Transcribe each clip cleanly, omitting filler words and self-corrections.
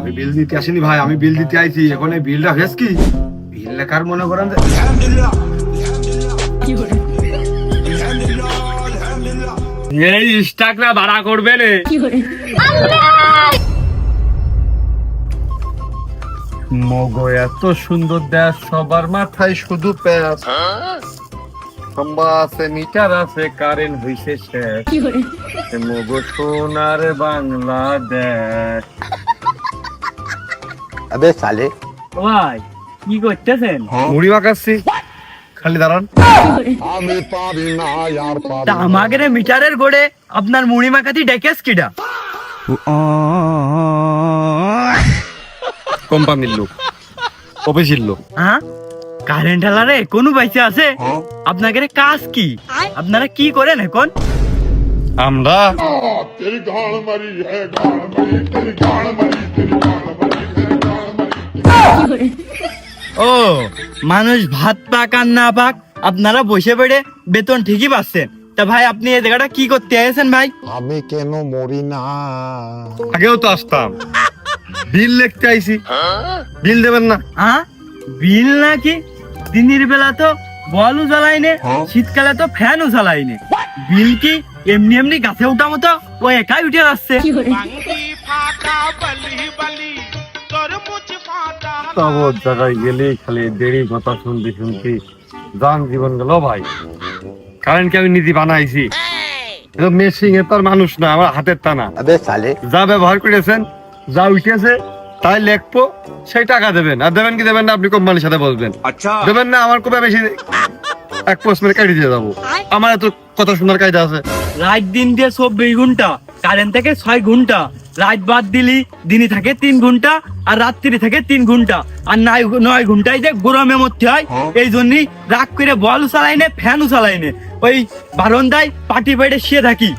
আমি বিল দিতে আসিনি ভাই, আমি বিল দিতে আইছি। এখন এই বিলটা হেস কি বিল লেখার মনে করেন যে এই স্টাকরা ভাড়া করবে রে। মগো এত সুন্দর দেশ, সবার মাথায় শুধু প্যাস। খম্বা আছে, মিটার আছে, কারেন্ট হইছে শেষ। মগো সোনার বাংলাদেশ। अबे साले ভাই কি করতেছেন? মুড়ি মাখাচ্ছি, খালি দাঁড়ান। তা আমাদের মিটারের গোড়ে আপনার মুড়ি মাখাতি ডেকেস কিডা? কোম্পানির লোক, অফিসের লোক। হ্যাঁ, কারেন্ট আলারে কোনো বাইসে আছে? আপনাদের কাজ কি? আপনারা কি করেন এখন? আমরা ও, মানুষ ভাত পাক আর না পাক আপনারা বসে পড়ে বেতন ঠিকই পাচ্ছেন। তা ভাই আপনি এই জায়গাটা কি করতে এসেছেন ভাই? আমি কেন মরি না? আগেও তো আসতাম, বিল লিখতে আইছি। বিল দেবেন না? হ্যাঁ, বিল নাকি? দিনের বেলা তো বলও জ্বালাইনে, শীতকালে তো ফ্যানও জ্বালাইনে। বিল কি এমনি এমনি গাছে উঠা মতো ও একাই উঠে আসছে? তব জায়গায় গেলে খালি দেরি কথা শুনতে শুনতে যান জীবন গেল ভাই। কারেন্ট কি আমি নিজে বানাইছি? মেশিং এ তার মানুষ না, আমার হাতের টানা। अबे साले যা ব্যবহার করেছেন, যা উঠেছে তাই লেখবো, সেই টাকা দেবেন। আর দেবেন কি দেবেন না আপনি কোম্পানির সাথে বসবেন। দেবেন না, আমার কোপে বেশি এক পোস্ট মেরে কাটি দিয়ে যাবো। আমার এত কথা শোনার কায়দা আছে? রাত দিন দিয়ে 24 ঘন্টা, কারেন্ট থেকে 6 ঘন্টা। রাত বাদ দিলি দিনই থাকে 3 ঘন্টা, আর রাত্রি থাকে 3 ঘন্টা। আর 9 ঘন্টায় যে গরমে মধ্যে হয়, এই জন্যই রাগ করে বল চালাই নে, ফ্যানও চালাই নে, ওই বারান্দায় পাটি বাইরে শুয়ে থাকি।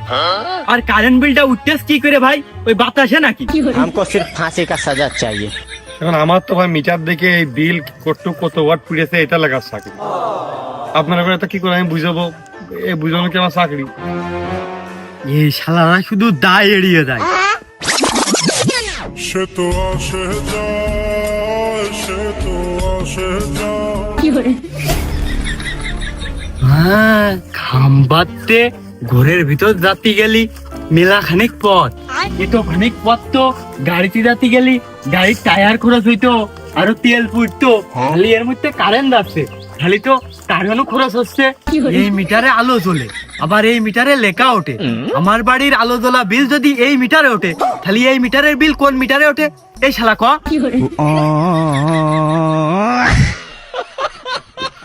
আর কারেন্ট বিলটা উঠতেস কি করে ভাই? ওই বাতাসে নাকি? हमको सिर्फ फांसी का सजा चाहिए। এখন আমার তো ভাই মিটার দেখে এই বিল কত ওয়াট পুড়েছে এটা লেখার চাকরি। আপনার এবার কি করে আমি বুঝাবো? এ বুঝানো কি আমার চাকরি? এই শালারা শুধু দায় এড়িয়ে যায়। সে তো আসে যায়, সে তো আসে যায়। হ্যাঁ, খাম্বাতে ঘরের ভিতর যাতে গেলি মেলা খানিক পথ। এতো খানিক পথ তো গাড়িতে যাতে গেলি গাড়ির টায়ার খরচ হইতো, আরো তেল পুড়তো। খালি এর মধ্যে কারেন্ট যাচ্ছে, খালি তো কারেন্টও খরচ হচ্ছে। এই মিটারে আলো জ্বলে, আবার এই মিটারে লেখা ওঠে। আমার বাড়ির আলো জ্বলা বিল যদি এই মিটারে ওঠে, তাহলে এই মিটারের বিল কোন মিটারে ওঠে? এই শালা ক।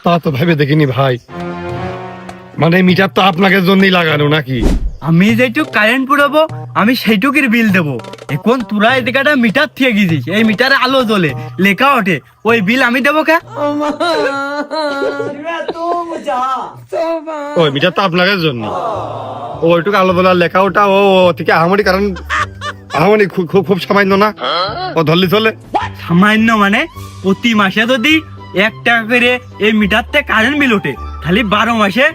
তা তো ভেবে দেখিনি ভাই। মানে মিটার তো আপনাকে জন্যই লাগানো নাকি? আমি যেটুক কারেন্ট পুরাবো আমি সেইটুকুর বিল দেবো। এখন তোরা এই জায়গাটা মিটার থেকে গেছিস, এই মিটারে আলো জ্বলে লেখা ওঠে, ওই বিল আমি দেবো কে? ওই মিটার তো আপনাকে জন্য, ওইটুকু আলো বলার লেখা ওটা ও থেকে আহামরি, কারণ আহামরি খুব খুব সামান্য না, ও ধরলি চলে। সামান্য মানে প্রতি মাসে যদি 1 টাকা করে এই মিটার থেকে কারেন্ট বিল ওঠে, তাহলে 12 মাসে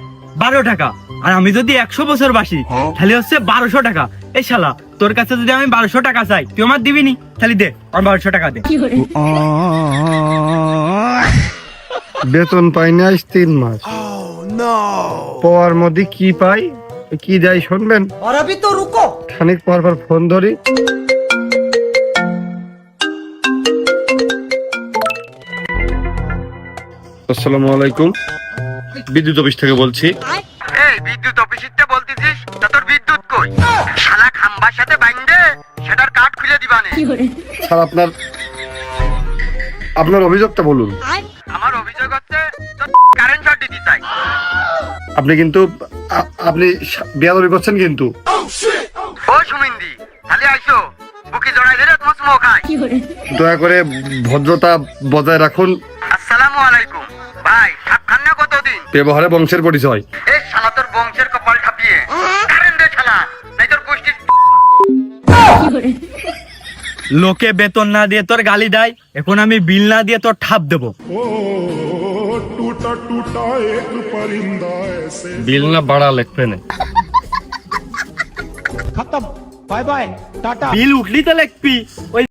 12 টাকা। আর আমি যদি 100 বছর বাসি, তাহলে হচ্ছে 1200 টাকা। এই শালা, তোর কাছে যদি আমি 1200 টাকা চাই, তুই আমার দিবি নি? তাহলে দে, আমার 1200 টাকা দে। বেতন পাই না আজ 3 মাস। পর মধ্যে কি পাই কি যাই শুনবেন? খানিক পর পর ফোন ধরি। আসসালামু আলাইকুম, বিদ্যুৎ অফিস থেকে বলছি। এই বিদ্যুৎ অফিসিতে বলতেছিস? তা তোর বিদ্যুৎ কই? শালা খাম্বার সাথে বাইন্ধে সেটার কাট খুলে দিবানে। স্যার আপনার অভিযোগটা বলুন। আমার অভিযোগ হচ্ছে তোর কারেন্ট শর্ট দিতে চাই। আপনি কিন্তু আপনি বেয়াদবি করছেন কিন্তু। ও সুমিন্দি, তাহলে আইসো, বুকি জড়াই ধরে তোমার স্মোক খাই। দয়া করে ভদ্রতা বজায় রাখুন। আসসালামু আলাইকুম ভাই, সাবধান না কতদিন? ব্যবহারে বংশের পরিচয়। এই শালা তোর বংশের কপাল ঠাপিয়ে কারেন্ট দে শালা, নাই তোর গোষ্ঠী। লোকে বেতন না দিয়ে তোর গালি দেয়, এখন আমি বিল না দিয়ে তোর ঠাপ দেবো। ओ टूटा टूटा एक परिंदा ऐसे বিল না বাড়া লিখবে না। खत्म, बाय बाय, टाटा। বিল উঠলি তো লিখবি, ওই